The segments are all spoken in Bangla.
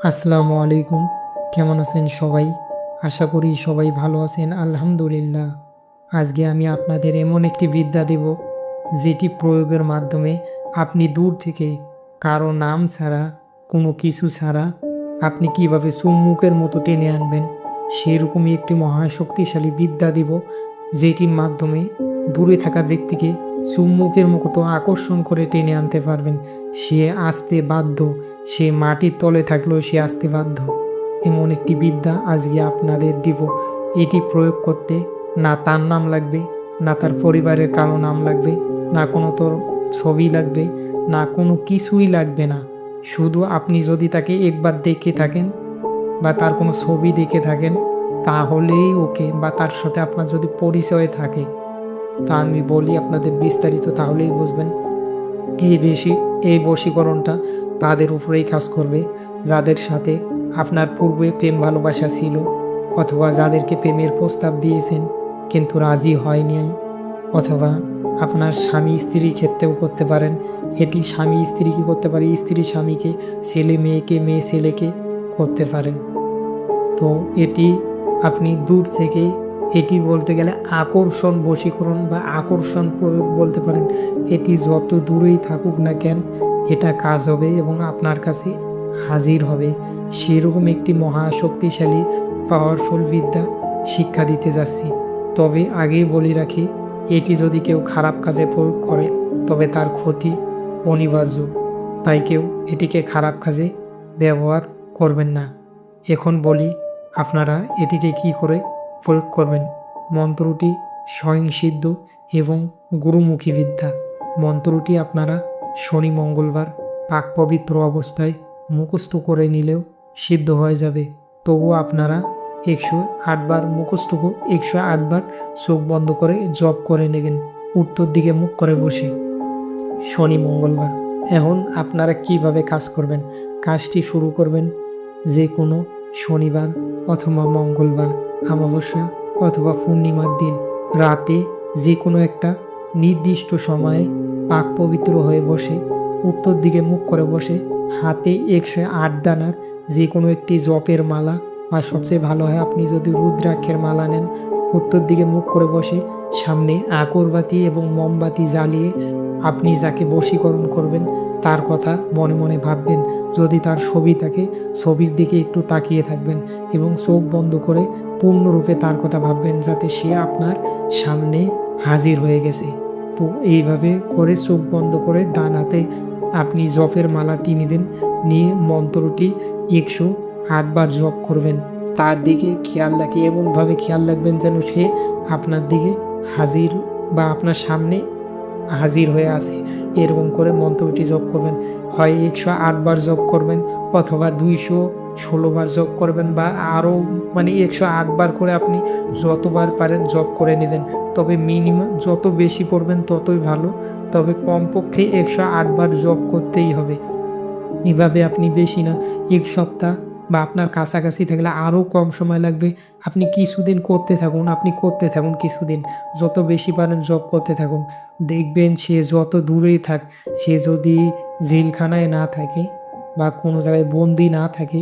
আসসালামু আলাইকুম। কেমন আছেন সবাই? আশা করি সবাই ভালো আছেন। আলহামদুলিল্লাহ। আজকে আমি আপনাদের এমন একটি বিদ্যা দেব, যেটি প্রয়োগের মাধ্যমে আপনি দূর থেকে কারো নাম ছাড়া, কোনো কিছু ছাড়া আপনি কিভাবে চুম্বকের মতো টেনে আনবেন, সেরকমই একটি মহাশক্তিশালী বিদ্যা দিব, যেটির মাধ্যমে দূরে থাকা ব্যক্তিকে চুম্বকের মতো আকর্ষণ করে টেনে আনতে পারবেন। সে আসতে বাধ্য, সে মাটির তলে থাকলেও সে আসতে বাধ্য। এমন একটি বিদ্যা আজকে আপনাদের দিব। এটি প্রয়োগ করতে না তার নাম লাগবে, না তার পরিবারের কারো নাম লাগবে, না কোনো তোর ছবি লাগবে, না কোনো কিছুই লাগবে না। শুধু আপনি যদি তাকে একবার দেখে থাকেন বা তার কোনো ছবি দেখে থাকেন, তাহলেই ওকে, বা তার সাথে আপনার যদি পরিচয় থাকে, তা আমি বলি আপনাদের বিস্তারিত, তাহলেই বুঝবেন। এই বশীকরণটা তাদের উপরেই কাজ করবে, যাদের সাথে আপনার পূর্বে প্রেম ভালোবাসা ছিল, অথবা যাদেরকে প্রেমের প্রস্তাব দিয়েছেন কিন্তু রাজি হয়নি, অথবা আপনার স্বামী স্ত্রীর ক্ষেত্রেও করতে পারেন। এটি স্বামী স্ত্রীকে করতে পারে, স্ত্রী স্বামীকে, ছেলে মেয়েকে, মেয়ে ছেলেকে করতে পারেন। তো এটি আপনি দূর থেকে, এটি বলতে গেলে আকর্ষণ বশীকরণ বা আকর্ষণ প্রয়োগ বলতে পারেন। এটি যত দূরেই থাকুক না কেন, এটা কাজ হবে এবং আপনার কাছে হাজির হবে। সেরকম একটি মহাশক্তিশালী পাওয়ারফুল বিদ্যা শিক্ষা দিতে যাচ্ছি। তবে আগেই বলে রাখি, এটি যদি কেউ খারাপ কাজে প্রয়োগ করে, তবে তার ক্ষতি অনিবার্য। তাই কেউ এটিকে খারাপ কাজে ব্যবহার করবেন না। এখন বলি আপনারা এটিকে কি করে প্রয়োগ করবেন। মন্ত্রটি স্বয়ংসিদ্ধ এবং গুরুমুখী বিদ্যা। মন্ত্রটি আপনারা শনি মঙ্গলবার পাক পবিত্র অবস্থায় মুখস্থ করে নিলেও সিদ্ধ হয়ে যাবে। তবুও আপনারা 108 বার মুখস্থ, 108 বার চোখ বন্ধ করে জপ করে নেবেন, উত্তর দিকে মুখ করে বসে, শনি মঙ্গলবার। এখন আপনারা কিভাবে কাজ করবেন? কাজটি শুরু করবেন যে কোনো শনিবার অথবা মঙ্গলবার, অমাবস্যা অথবা পূর্ণিমার দিন রাতে যে কোনো একটা নির্দিষ্ট সময়ে পাক পবিত্র হয়ে বসে, উত্তর দিকে মুখ করে বসে, হাতে 108 দানার যে কোনো একটি জপের মালা, বা সবচেয়ে ভালো হয় আপনি যদি রুদ্রাক্ষের মালা নেন, উত্তর দিকে মুখ করে বসে সামনে আগরবাতি এবং মোমবাতি জ্বালিয়ে আপনি যাকে বশীকরণ করবেন তার কথা মনে মনে ভাববেন। যদি তার ছবি থাকে, ছবির দিকে একটু তাকিয়ে থাকবেন এবং চোখ বন্ধ করে পূর্ণরূপে তার কথা ভাববেন, যাতে সে আপনার সামনে হাজির হয়ে গেছে। তো এইভাবে করে চোখ বন্ধ করে ডান হাতে আপনি জপের মালাটি নেবেন, নিয়ে মন্ত্রটি 108 বার জপ করবেন। তার দিকে খেয়াল রাখি, এমনভাবে খেয়াল রাখবেন যেন সে আপনার দিকে হাজির বা আপনার সামনে হাজির হয়ে আসে। এরকম করে মন্ত্রটি জপ করবেন। হয় 108 বার জপ করবেন, অথবা 216 বার জপ করবেন, বা আরও, মানে 108 বার করে আপনি যতবার পারেন জপ করে নেবেন। তবে মিনিমাম যত বেশি পড়বেন ততই ভালো, তবে কমপক্ষে 108 বার জপ করতেই হবে। এভাবে আপনি বেশি না, 1 সপ্তাহ বা আপনার কাছাকাছি থাকলে আরও কম সময় লাগবে। আপনি কিছুদিন করতে থাকুন, আপনি করতে থাকুন কিছুদিন। যত বেশি পারেন জব করতে থাকুন। দেখবেন সে যত দূরেই থাক, সে যদি জেলখানায় না থাকে বা কোনো জায়গায় বন্দি না থাকে,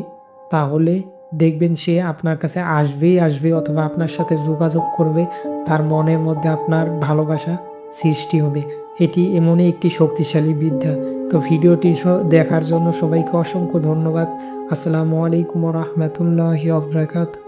তাহলে দেখবেন সে আপনার কাছে আসবেই আসবে, অথবা আপনার সাথে যোগাযোগ করবে। তার মনের মধ্যে আপনার ভালোবাসা সৃষ্টি হবে। এটি এমনই একটি শক্তিশালী বিদ্যা। তো ভিডিওটি দেখার জন্য সবাইকে অসংখ্য ধন্যবাদ। আসসালামু আলাইকুম ওয়া রাহমাতুল্লাহি ওয়া বারাকাতুহু।